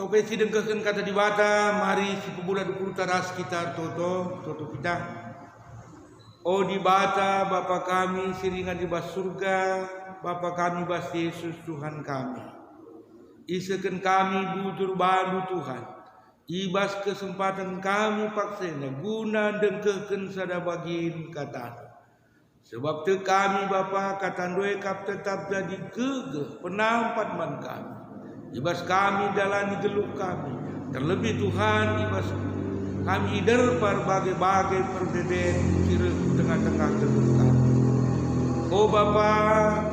Sampai sideng keken kata di bata, mari si pebulan dukul taras kita toto kita. Oh di bata Bapa kami siringan di bas surga, Bapa kami bas Yesus Tuhan kami. Isakan kami butur bandu Tuhan. Ibas kesempatan kami paksena guna dengkeken sada bagin kata. Sebab te kami Bapa kata doe kap tetap jadi kege penampat man kami. Ibas kami jalani geluk kami. Terlebih Tuhan ibas kami ider berbagai-bagai perbedaan kira tengah-tengah geluk kami. Oh Bapa,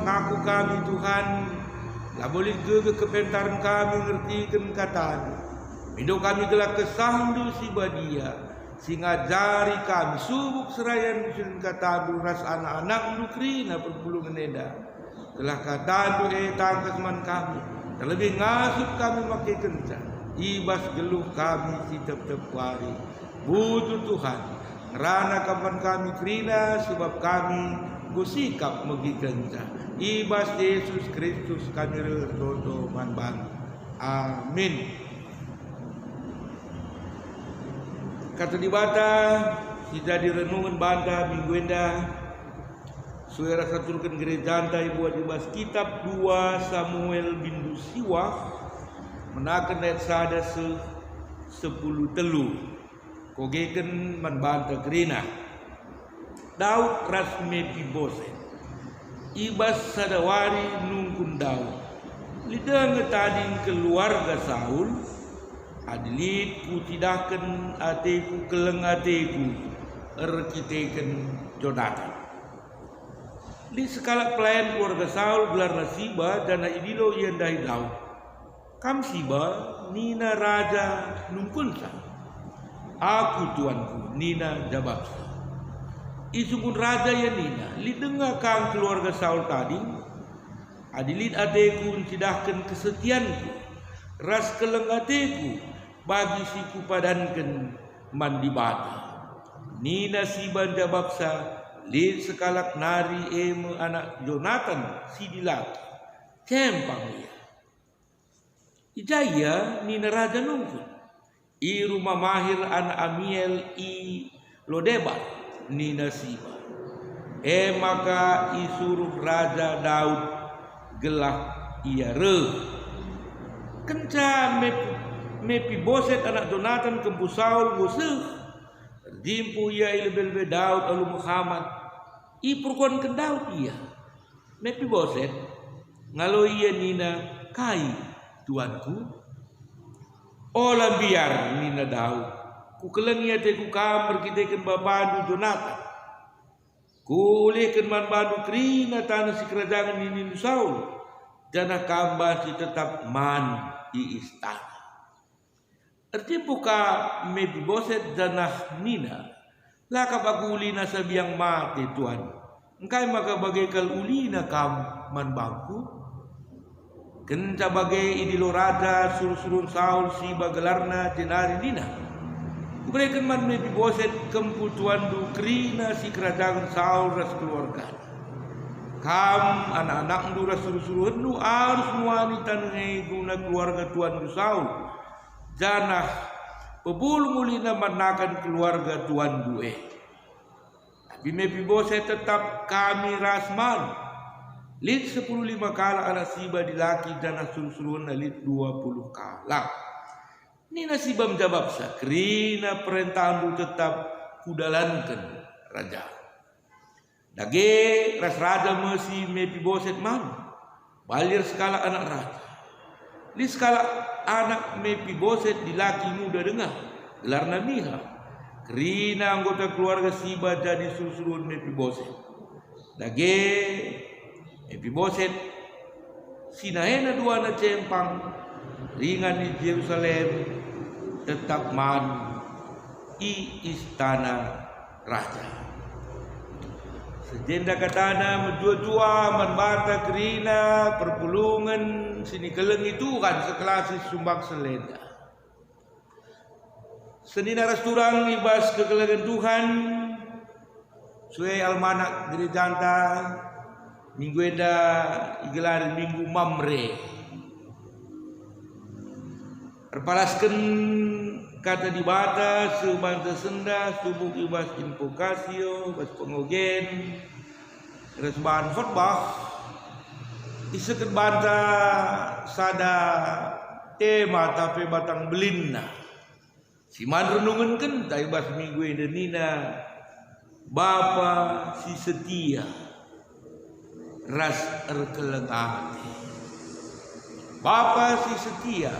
ngaku kami Tuhan, lah boleh gege kepentaran kami ngertikan katanya. Hidup kami telah kesandu si badia, si ngajari kami subuk serayan sin kata ras anak-anak nukrina perpulungan eda. Telah kata tangkas man kami, terlebih ngasup kami makai kencan. Ibas geluh kami si tep-tep wari. Butuh Tuhan, rana kapan kami krina sebab kami gusikap megi kencan. Ibas Yesus Kristus kami redodo man. Amin. Kata di bata, kita di renungan banda minggu enda. Suara saturkan gereja antai buat dibahas kitab 2 Samuel bindu siwa. Menakan ayat sada 10 telu. Kogeken man banta gerina. Daud ras Mefiboset. Ibas sadawari nungkun Daud. Lidah ngetading keluarga Saul. Adilit ku tidahkan ateku keleng ateku erkiteken Jonathan. Di sekala pelayan keluarga Saul gelar Siba dan idilo yang dahi Daud. Kam Siba nina raja nungkunsa. Aku tuanku nina jababsa. Isukun raja ya nina lidenga kang keluarga Saul tadi. Adilit ateku tidahkan kesetianku. Ras keleng ateku bagi siku padankan mandi bata. Nina si banda baksa lid sekalak nari eme anak Jonathan si dilaki. Cempang ia. Ijaya nina raja nungkun. I rumah mahir anak Amiel i Lodebar nina siba. Maka isuruh raja Daud gelah ia kenca Mefiboset anak Jonathan kempu Saul musuh. Jimpu ia ilebel Daud alu Muhammad. I purkon ke Daud ia. Mefiboset ngalo ia nina kai tuanku. Olah biar nina Daud. Ku keleng ia teku kamar kita ken babadu Jonathan. Ku ulihkan man badu krina tanah si kerajaan nini Saul. Jana kamba si tetap man di istana. Arti buka Mefiboset janah nina. Laka bagulina sabiang mati tuan. Engkai maka bagaikan ulina kam man bangku. Kenca bagai idilo raja suruh-suruh Saul si bagelarna jenari nina. Kuberikan man Mefiboset kempu tuan du krina si kerajaan Saul ras keluarga. Kam anak-anak du ras suruh-suruh nu harus wanita ngai guna keluarga tuan du Saul. Janah pebul mulina manakan keluarga tuan due. Tapi Mefiboset tetap kami rasman. Lid 15 kala anak siba dilaki dan suruh-suruh lid 20 kala. Nina siba menjawab sakrina perintahmu tetap kudalankan raja. Dage ras raja mesi Mefiboset man. Balir sekala anak raja. Di skala anak Mefiboset dilaki muda dengar gelarna Miha. Kerina anggota keluarga Siba jadi suruh-suruh Mefiboset. Dage Mefiboset sinahena dua na cempang ringan di Yerusalem tetap man i istana raja. Sejenda katana menjua-jua membata kerina perpulungan sini keleng itu kan sekelas sumbang selenda. Senina restoran ibas kekelengan Tuhan. Suai almanak gereja anta minggu eda igelar minggu Mamre. Perpalaskan kata di bata sebanta senda subuk ibas invokasio bas pengogen res bahan khotbah iseket banta sada tema tapi batang belinna si man renungan tai bas minggu denina Bapa si setia ras erkelengate Bapa si setia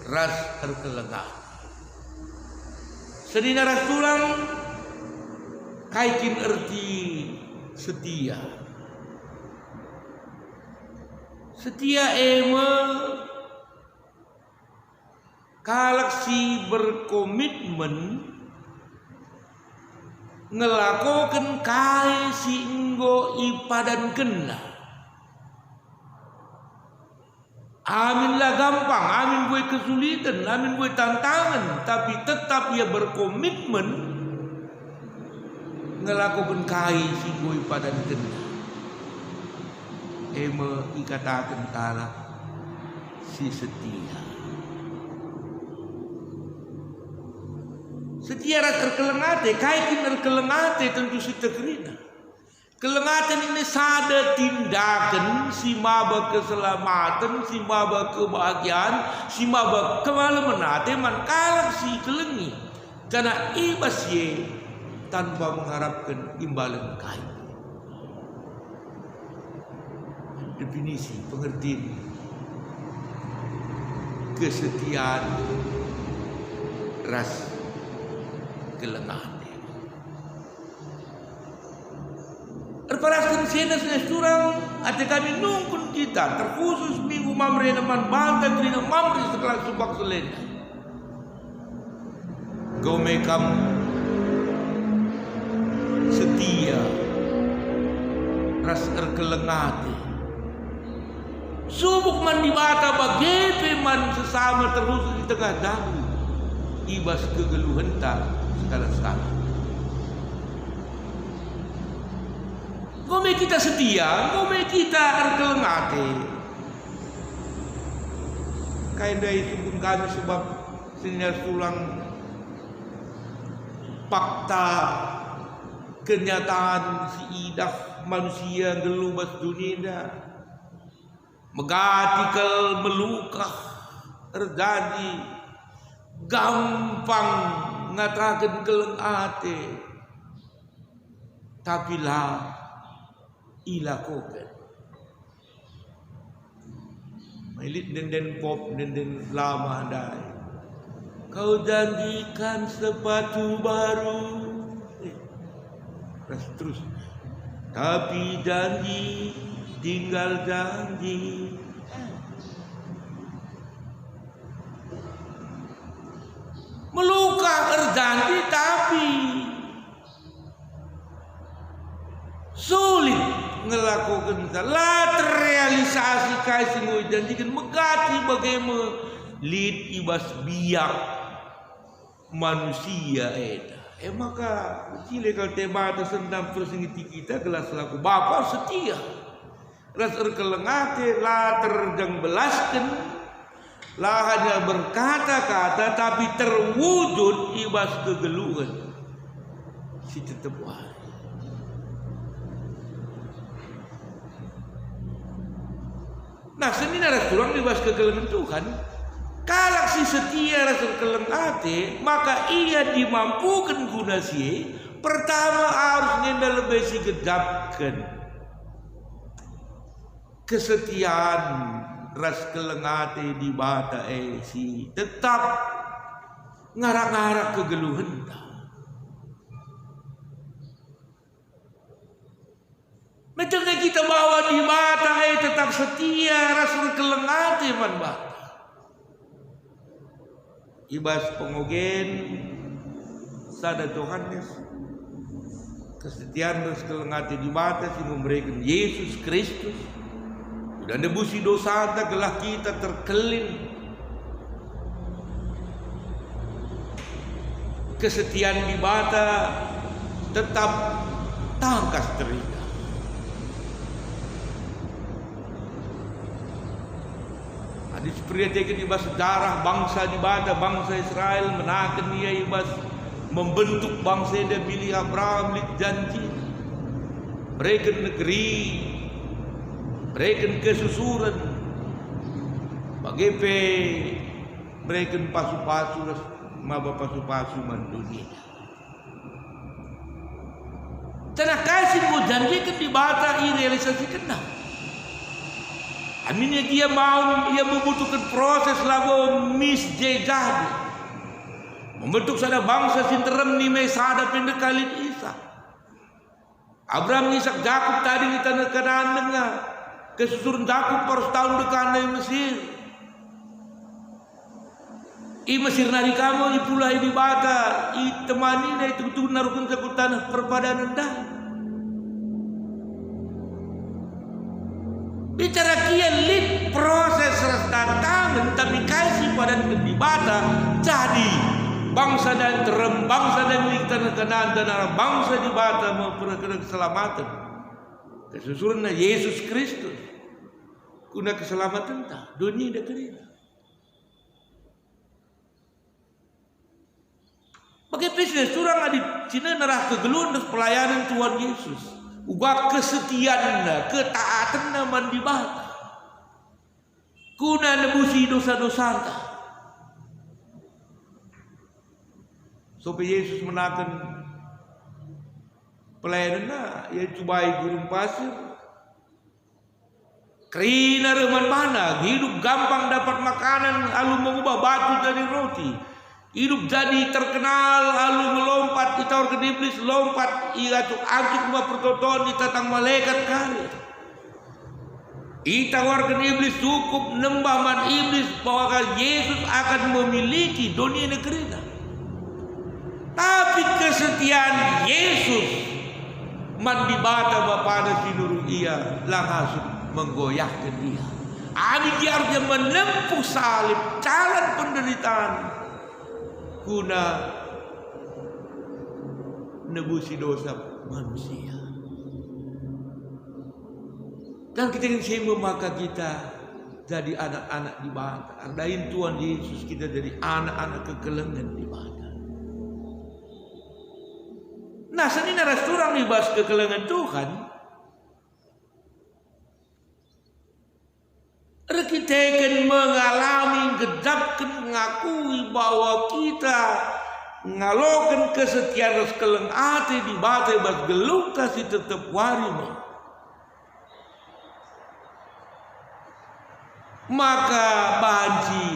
ras erkelengate sedina rasulang kaikin erti setia setia eme kalak si berkomitmen ngelakokan kai si enggo ipadan kena amin lah gampang, amin gue kesulitan, amin gue tantangan, tapi tetap ia berkomitmen ngelakukan kai si gue ipadan kena eme ikatakan kala si setia setia ras erkelengate kaikin erkelengate tentu si tekerina kelengatan ini sada tindakan si maba keselamatan si maba kebahagiaan si maba kemalemenate man kalak si kelengi karena ibas ye tanpa mengharapkan imbalan kai definisi pengertian kesetiaan ras kelengate erparaskan senas nesturang ate kami nungkun kita terkhusus minggu mamre naman banta krina mamre sekelas subak selena gomekam setia ras erkelengate subuk man dibata bagepe man sesama terkhusus di tengah dagu ibas kegeluhan tak sekala-sekala. Gome kita setia, gome kita erkelengate. Kain dari sumpun kami sebab sinyal sulang fakta kenyataan si idah manusia gelubas dunia megatikal melukah terjadi gampang ngatakan kelengate tapi lah ilakokan milik den pop den lama dai kau janjikan sepatu baru terus tapi janji tinggal janji meluka berjanji tapi sulit ngelakukan lah terrealisasi kasih mau janjikan megati bagaimana lid ibas biak manusia maka cile kalau tema atas sendam persingiti kita gelas laku Bapa setia ras erkelengate lah terjang belaskan lah hanya berkata-kata tapi terwujud ibas kegeluhan si tetap wahai nah seni naras kurang ibas kegeluhan Tuhan kalak si setia ras erkelengate maka ia dimampukan guna si pertama harus ngenda lebih si gedapkan kesetiaan ras kelengate di bata si tetap ngarak-ngarak kegeluhan macam kita bawa di bata tetap setia ras kelengate man bata ibas pengogen sada Yohanes kesetiaan ras kelengate di bata si memberikan Yesus Kristus dan debusi dosa gelah kita terkelin kesetiaan di bata tetap tangkas terika Ada seperti ibas sejarah bangsa di bata, bangsa Israel menakan ia ibas membentuk bangsa dia pilih Abraham lik janji. Mereka negeri, mereka kesusuran, bagaimana mereka pasu-pasu, maba pasu-pasu mandunia. Tanah kasih mau janjikan di bata i realisasikan dah. Aminnya dia membutuhkan proses lagu misjejadi. Membentuk sada bangsa sinterem ni mesada pendekalin Isa. Abraham, Ishak, Jakub tadi di tanah Kanaan dengar. Kesusuran Jakub per tahun dekat di Mesir. I Mesir nari kamu i pulai di bata i temani na itu narukun sakut tanah perpadanan dah. Bicara kian lit proses tantangan tapi kasih pada di bata jadi bangsa dan terem bangsa dan lik tanah Kanaan dan bangsa di bata memperoleh keselamatan. Kesusuran Yesus Kristus kuna keselamatan tak dunia dah kerja. Bagi bisnes surang di Cina nerah kegeluan dan pelayanan Tuhan Yesus. Uga kesetiaan, ketaatan man di bata. Kuna nebusi dosa-dosa ta. Supaya Yesus menakan pelayanan na, ia cubai gurun pasir. Kerina reman mana, hidup gampang dapat makanan, lalu mengubah batu jadi roti. Hidup jadi terkenal, lalu melompat ditawar ke iblis, lompat ia tu angkut ma pertoton ditatang malaikat kali. Ditawar ke iblis cukup nembah man iblis bahwa Yesus akan memiliki dunia negeri. Tapi kesetiaan Yesus man di bata bapada sinuru ia langsung menggoyahkan dia. Ani dia harus menempuh salib, jalan penderitaan. Guna nebusi dosa manusia. Dan kita ingin maka kita jadi anak-anak di bata. Ardain Tuhan Yesus kita jadi anak-anak kekelengan di bata. Nah, seni naras turang dibahas kekelengan Tuhan. Kita akan mengalami gedapkan mengakui bahwa kita ngalokan kesetiaan sekeleng ate di bata bas geluk kasih tetap warima. Maka banci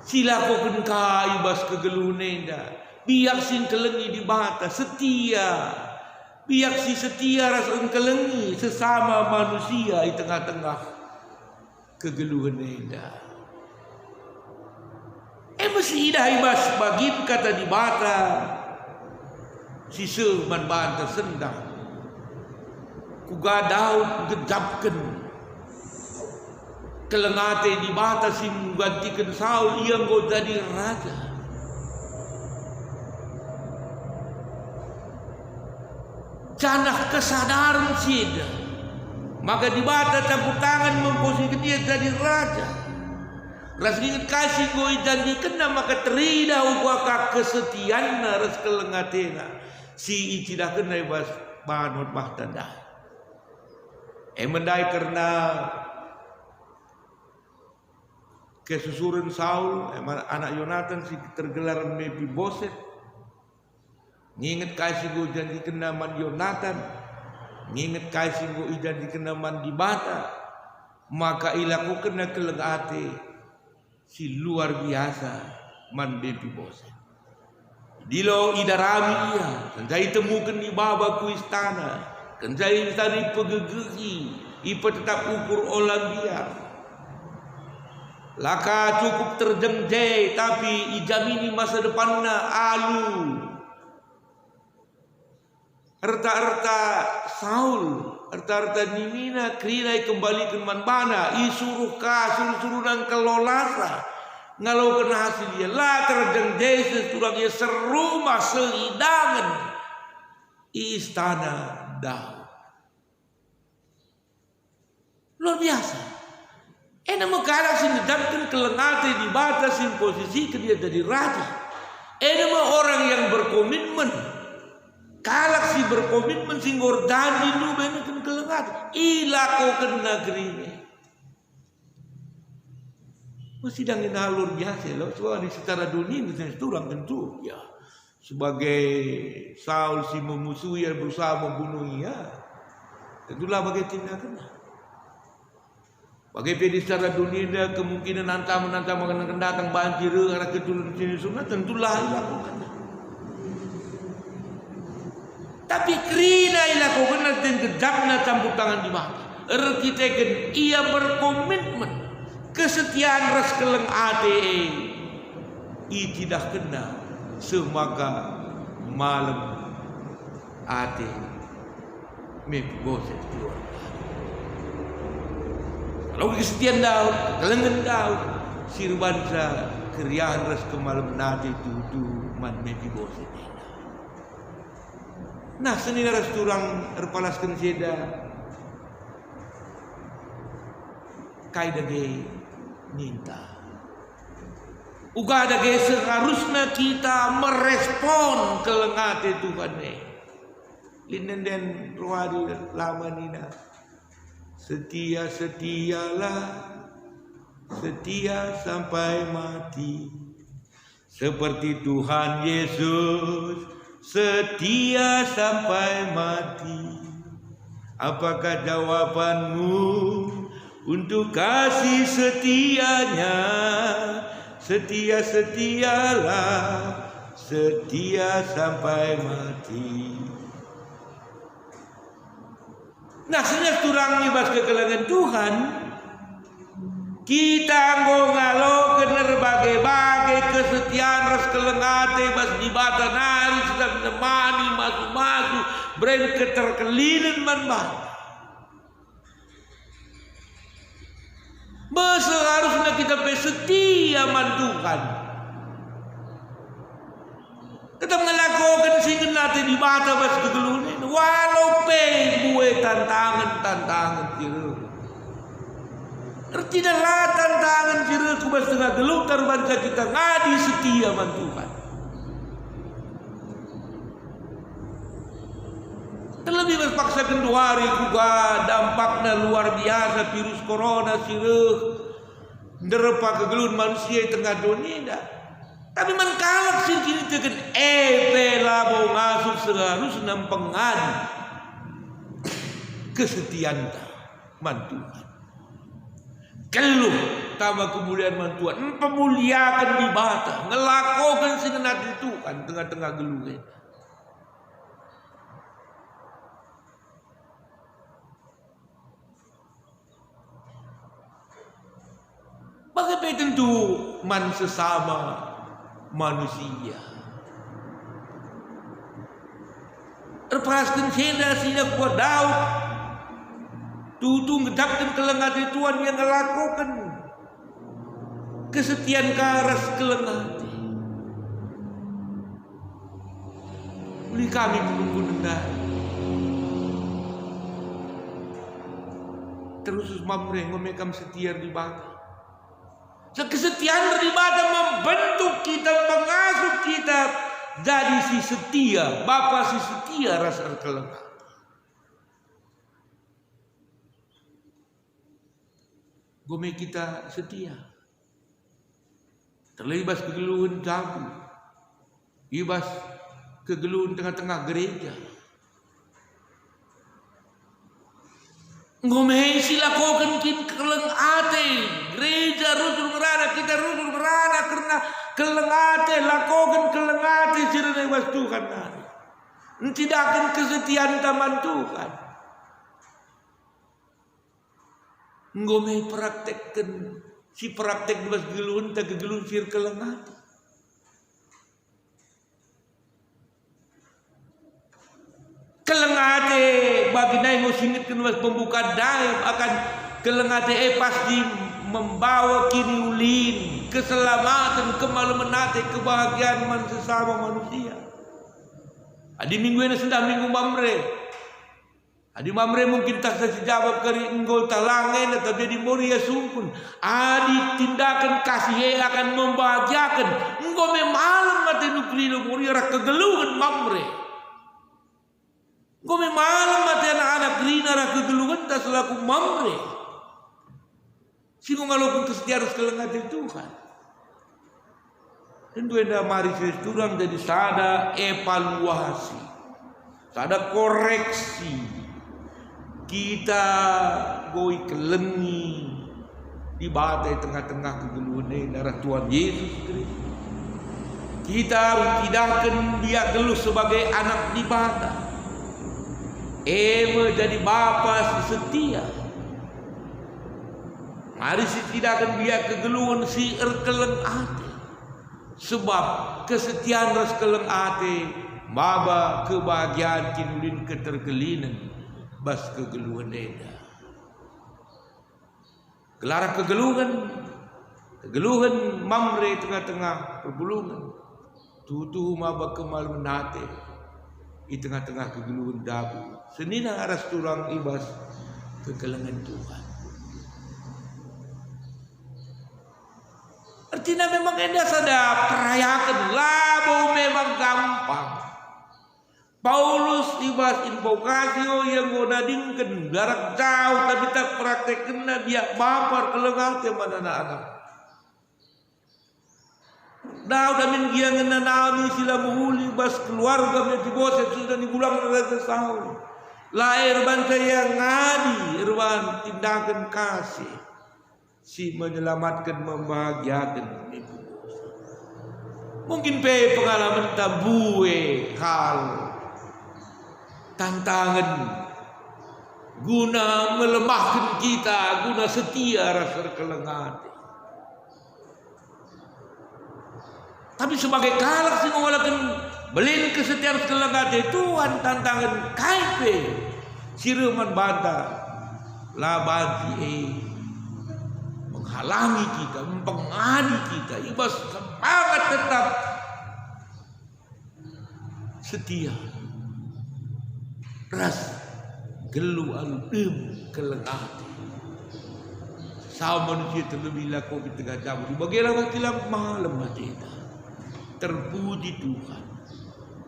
silakokan kai bas kegelunenda biak sing kelengi di bata setia. Biak si setia rasa engkelengi sesama manusia di tengah-tengah kegeluhan indah. Mesti dah ibas bagi kata di bata si seman banta sendang. Kuga daud gedapkan kelengate di bata si menggantikan Saul ia mau jadi raja. Canah kesadaran sida. Maka di bata campur tangan memposisikan dia jadi raja. Ras ingat kasih goi janji kena maka terida ubaka kesetiaan ras kelengatena. Si icidah kena ibas banut bahtanda. Mendai karena kesusuran Saul, anak Yonatan si tergelar Mephiboset. Nginget kasih gue janji kenaman Yonatan, nginget kasih gue janji kenaman di bata, maka ilaku kena kelengate si luar biasa man Mephiboset. Dilo idarami ia, kenjai temukan di babaku istana, kenjai tadi pegegegi, ipa tetap ukur olang dia. Laka cukup terjengjai, tapi ijamini masa depannya alu. Harta-harta Saul, harta-harta Nimina, kerinai kembali ke manbana, isuruh ka, suruh nang kelolasa, ngalau kena hasil dia, lah terjeng Yesus turang ia serumah sehidangan istana Daud. luar biasa. Nama kalak sing nedapkan kelengate di batas sing posisi dia jadi raja. Nama orang yang berkomitmen. Kalak si berkomitmen sing ordani lu benekan kelengate. Ilakokan negeri ini. Mesti dangin luar biasa loh. Soalnya secara dunia itu orang tentu ya. Sebagai Saul si memusuhi yang berusaha membunuh ia. Tentulah bagai tindakan. Bagaimana secara dunia dia kemungkinan nantam akan datang banjir karena keturunan sini semua tentulah dilakukan. Tapi kerina dilakukan dan gedapna campur tangan di mata. Kita kan ia berkomitmen kesetiaan ras keleng ate. I tidak kena semaga malam ate Mephiboset keluar. Kalau kesetiaan Daud, kelengan Daud, sirbansa keriahan ras kemalam nate itu man Mephiboset. Nah, seni ras turang erpalaskan seda kai dage minta. Uga dage seharusnya kita merespon kelengate Tuhan Linden dan ruadi lama nina. Setia-setialah, setia sampai mati. Seperti Tuhan Yesus, setia sampai mati. Apakah jawabanmu untuk kasih setianya? Setia-setialah, setia sampai mati. Nah, senyap turang ni bas kekelangan Tuhan. Kita ngalo kener bagai-bagai kesetiaan ras kelengate bas di bata nari sedang menemani masuk-masuk beren keterkelinin man-man. Seharusnya kita setia man Tuhan. Kita melakukan sehingga nanti di bata bas kegelunin. Walau buat tantangan sirah. Tidaklah tantangan sirah kubas tengah geluk terbangsa kita ngadi setia man Tuhan. Terlebih berpaksa kenduari juga dampaknya luar biasa virus corona sirah. Derpa kegelun manusia tengah dunia. Tapi man kalak sih kini tekan pelabo masuk seharusnya pengan kesetiaan mantuan. Keluh tambah kemuliaan mantuan. Pemuliakan di bata. Ngelakukan singenat itu kan tengah-tengah geluh. Bagaimana tentu man sesama manusia. Terpaskan sila sila kuat Daud. Tutu ngedapkan kelengate Tuhan yang ngelakukan kesetiaan karas kelengate. Beli kami menunggu nendah. Terus mamre ngomekam setia di bata. Kesetiaan beribadah membentuk kita, mengasuh kita jadi si setia, Bapa si setia rasa kelengah. Gome kita setia. Terlibas kegeluhan jago. Ibas kegeluhan tengah-tengah gereja. Ngomeh silakokan kin keleng ate gereja rusul merana kita rusul merana karena keleng ate lakokan keleng ate sirene was Tuhan nari. Tidak akan kesetiaan taman Tuhan. Ngomeh praktekkan si praktek was gelun tak gelun sir keleng ate. Kelengate bagi naik musingitkan was pembuka daib akan kelengate pasti membawa kini ulin keselamatan kemalumenate kebahagiaan man sesama manusia. Adi minggu ini sudah minggu mamre. Adi mamre mungkin tak sejawab kari enggol talangen atau jadi mulia sungkun. Adi tindakan kasih akan membahagiakan. Enggol memalam mati nukrino mulia rak kegeluhan mamre. Enggol memalam mati anak-anak rina rak kegeluhan tak selaku mamre. Singgung walaupun kesetiaan sekelengat Tuhan. Tentu enda mari turang jadi sada evaluasi, sada koreksi. Kita goi kelengi di badai tengah-tengah kegeluhan darah Tuhan Yesus Kristus. Kita tidakkan dia geluh sebagai anak di badai. Menjadi bapa setia. Mari si tidakkan dia kegeluhan si erkeleng hati. Sebab kesetiaan ras keleng hati, baba kebahagiaan kinulin keterkelinan. Bas kegeluhan eda. Gelara kegeluhan mamre tengah-tengah perbulungan. Tutu maba kemal menate. Di tengah-tengah kegeluhan dabu. Senina aras turang ibas kekelengan Tuhan. Artinya memang enda sada perayakan labo memang gampang. Paulus ibas invokasio yang ngodadingkan jarak jauh tapi tak praktekkan dia bapar kelengat mana anak-anak. Dah damin dia ngenanami sila muhuli bas keluarga menjadi bos sudah dibulang rasa sahur. Lahir bangsa yang ngadi irwan tindakan kasih si menyelamatkan membahagiakan ibu. Mungkin pengalaman tabue hal tantangan guna melemahkan kita, guna setia rasa kelengat. Tapi sebagai kalak sih mengolakan belin kesetiaan kelengat Tuhan tantangan kaipe sireman banta labati menghalangi kita, mempengadi kita, ibas semangat tetap setia. Ras gelu aludem kelengati. Sama manusia terlebih laku di tengah jam. Bagilah wakilah malam mati terpuji Tuhan.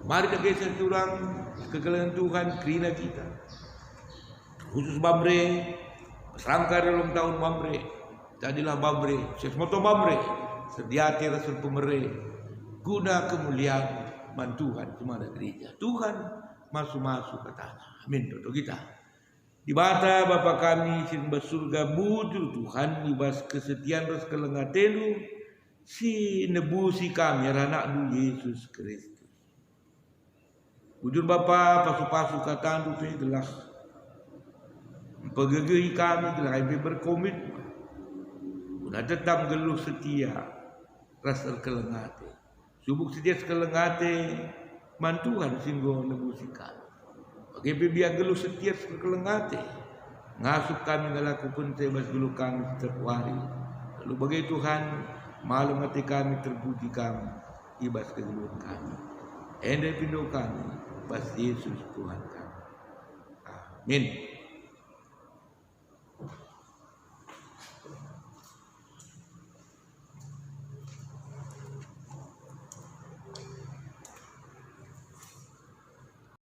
Mari kita turang kekelengan Tuhan kerina kita. Khusus Bamre, serangka dalam tahun Bamre. Jadilah Bamre, sesuatu Bamre. Sediati rasul pemere. Guna kemuliaan Tuhan cuma ada gereja. Tuhan masuk ke tanah. Amin. Doa kita. Di bata Bapa kami sin bersurga bujur Tuhan ibas kesetiaan ras kelengatelu si nebusi kami anak du Yesus Kristus. Bujur Bapa pasu-pasu kata du telah pegegei kami telah kami berkomitmen guna tetap geluh setia ras kelengate. Subuk setia kelengate mantuhan singgo nebusikan. Bagi biar geluh setiap kelengate. Ngasup kami ngelakukan tebas geluh kami setiap hari. Lalu bagi Tuhan malam hati kami terpuji kami ibas kegeluhan kami. Enda pindo kami pas Yesus Tuhan kami. Amin.